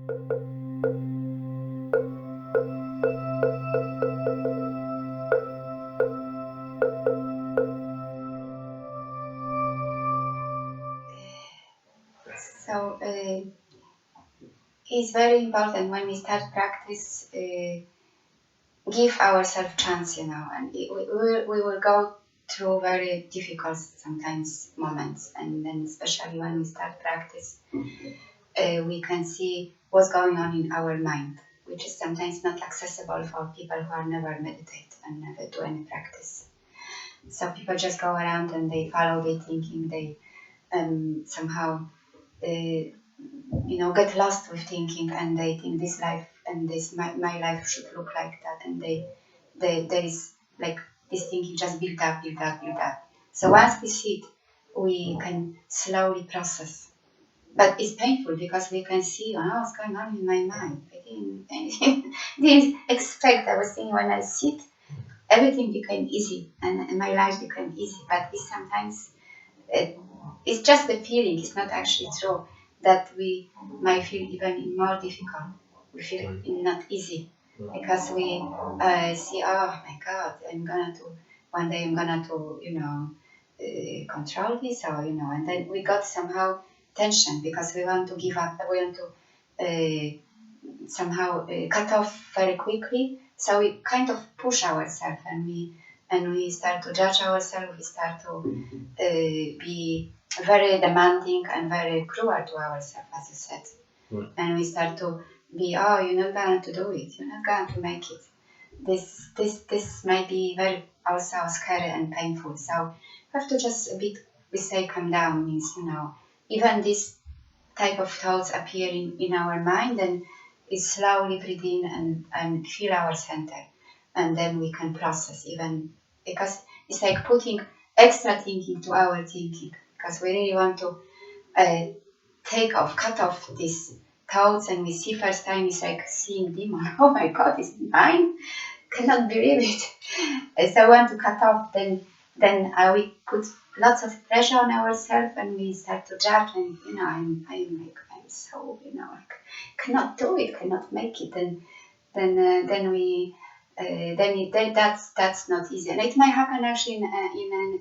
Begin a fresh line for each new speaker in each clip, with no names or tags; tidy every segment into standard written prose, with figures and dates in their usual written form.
So it's very important when we start practice, give ourselves chance, and we will go through very difficult sometimes moments, and then especially when we start practice, we can see what's going on in our mind, which is sometimes not accessible for people who are never meditate and never do any practice. So people just go around and they follow their thinking, they somehow get lost with thinking, and they think this life and this my life should look like that, and there is like this thinking just build up. So once we sit, we can slowly process, but it's painful because we can see what's going on in my mind. I didn't expect. I was thinking when I sit, everything became easy and my life became easy, but it's sometimes it's just the feeling. It's not actually true that we might feel even more difficult. We feel not easy because we see, oh my God, one day I'm gonna control this, or and then we got somehow tension because we want to give up. We want to somehow cut off very quickly. So we kind of push ourselves, and we start to judge ourselves. We start to be very demanding and very cruel to ourselves, as you said. And we start to be, you're not going to do it. You're not going to make it. This might be very also scary and painful. So we have to just a bit, we say calm down means, even this type of thoughts appearing in our mind, and we slowly breathe in and feel our center. And then we can process even, because it's like putting extra thinking to our thinking, because we really want to cut off these thoughts, and we see first time it's like seeing demon. Oh my God, it's mine? Cannot believe it. So I want to cut off, then we put lots of pressure on ourselves, and we start to judge, and I'm so like cannot do it, cannot make it, and that's not easy, and it might happen actually in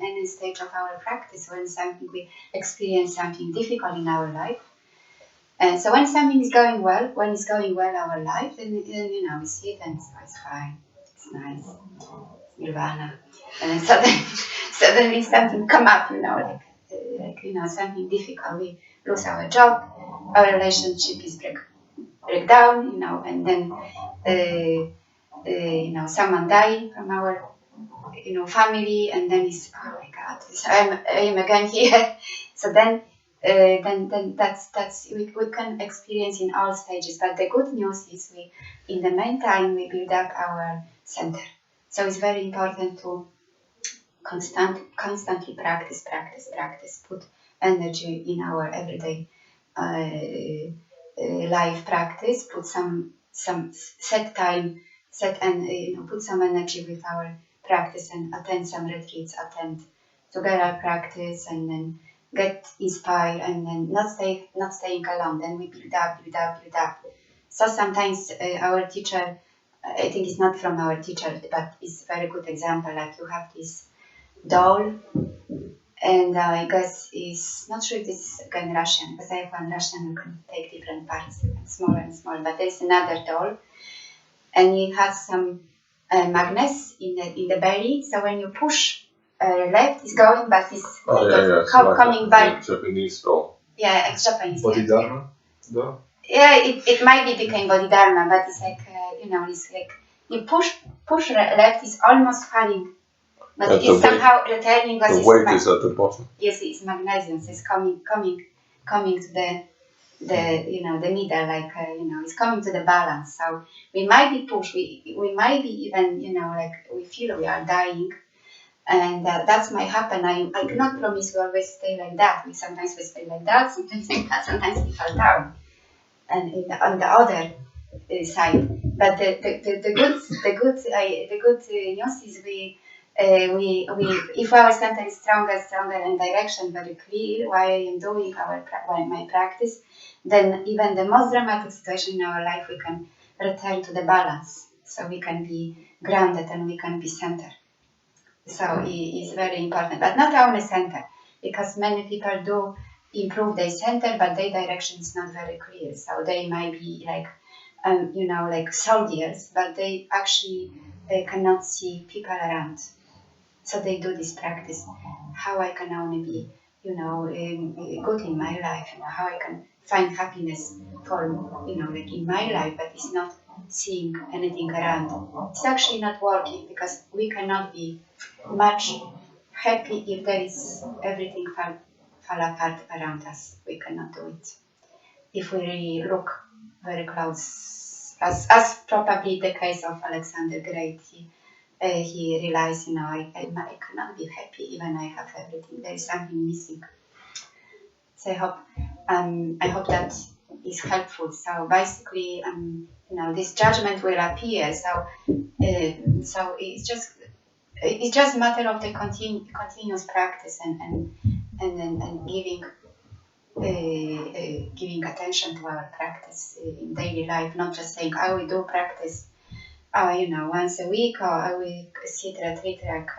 any stage of our practice when we experience something difficult in our life. And so when something is going well, our life, then we see it and it's fine, it's nice, it's nirvana, and then suddenly something come up, something difficult. We lose our job, our relationship is break down, and then someone die from our family, and then it's, oh my God, I am again here. So then that's we can experience in all stages. But the good news is in the meantime we build up our center. So it's very important to constantly practice, put energy in our everyday life practice, put some set time, put some energy with our practice, and attend some retreats, attend together practice, and then get inspired, and then not staying alone. Then we build up. So sometimes our teacher, I think it's not from our teacher, but it's a very good example. Like you have this doll, and I guess it's not sure if this is again Russian, because I have one Russian who can take different parts, small and small. But there's another doll, and it has some magnets in the belly. So when you push left, it's going, but it's coming back.
Japanese doll.
Yeah, it's Japanese.
Bodhidharma doll.
Yeah, it might be became Bodhidharma, but it's like it's like you push left, it's almost falling. But it is somehow returning.
The weight is at the bottom.
Yes, it's magnesium. So it's coming to the middle, like it's coming to the balance. So we might be pushed. We might be even like we feel we are dying, and that might happen. I cannot promise we always stay like that. Sometimes we stay like that. Sometimes like that. Sometimes we fall down, and on the other side. But the good news is we if our center is stronger and direction very clear why I am doing my practice, then even the most dramatic situation in our life, we can return to the balance. So we can be grounded and we can be centered. So it's very important, but not only center, because many people do improve their center, but their direction is not very clear. So they might be like, like soldiers, but they actually cannot see people around. So they do this practice. How I can only be, good in my life. How I can find happiness for, like in my life, but it's not seeing anything around. It's actually not working because we cannot be much happy if there is everything fall apart around us. We cannot do it. If we really look very close, as probably the case of Alexander Great, he realized, I cannot be happy even I have everything. There is something missing. So I hope that is helpful. So basically, this judgment will appear. So it's just a matter of the continuous practice and giving attention to our practice in daily life, not just saying I will do practice once a week, or I will sit retreat like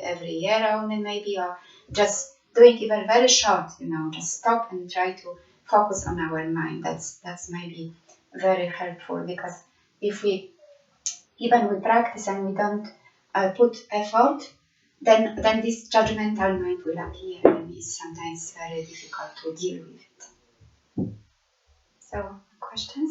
every year only maybe, or just doing even very short, just stop and try to focus on our mind. That's maybe very helpful, because if we practice and we don't put effort, then this judgmental mind will appear, and it's sometimes very difficult to deal with it. So, questions?